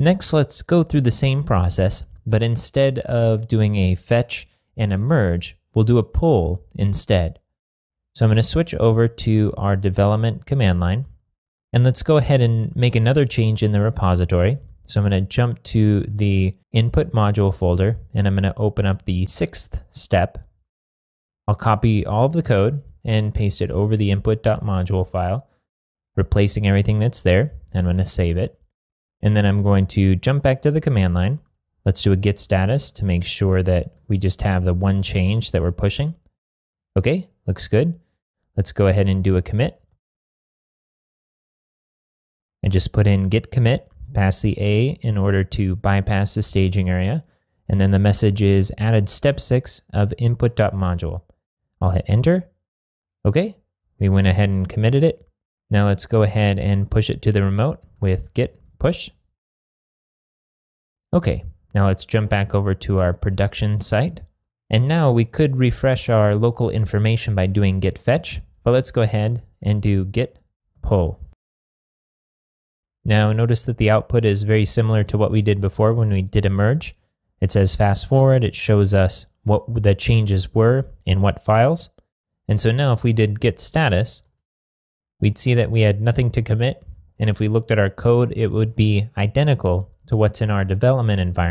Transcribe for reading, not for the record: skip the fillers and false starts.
Next, let's go through the same process, but instead of doing a fetch and a merge, we'll do a pull instead. So I'm going to switch over to our development command line, and let's go ahead and make another change in the repository. So I'm going to jump to the input module folder, and I'm going to open up the 6th step. I'll copy all of the code and paste it over the input.module file, replacing everything that's there. I'm going to save it. And then I'm going to jump back to the command line. Let's do a git status to make sure that we just have the one change that we're pushing. Okay, looks good. Let's go ahead and do a commit. And just put in git commit, pass the A in order to bypass the staging area. And then the message is added step 6 of input.module. I'll hit enter. Okay, we went ahead and committed it. Now let's go ahead and push it to the remote with git push. Okay, now let's jump back over to our production site. And now we could refresh our local information by doing git fetch, but let's go ahead and do git pull. Now notice that the output is very similar to what we did before when we did a merge. It says fast forward, it shows us what the changes were in what files. And so now if we did git status, we'd see that we had nothing to commit. And if we looked at our code, it would be identical to what's in our development environment.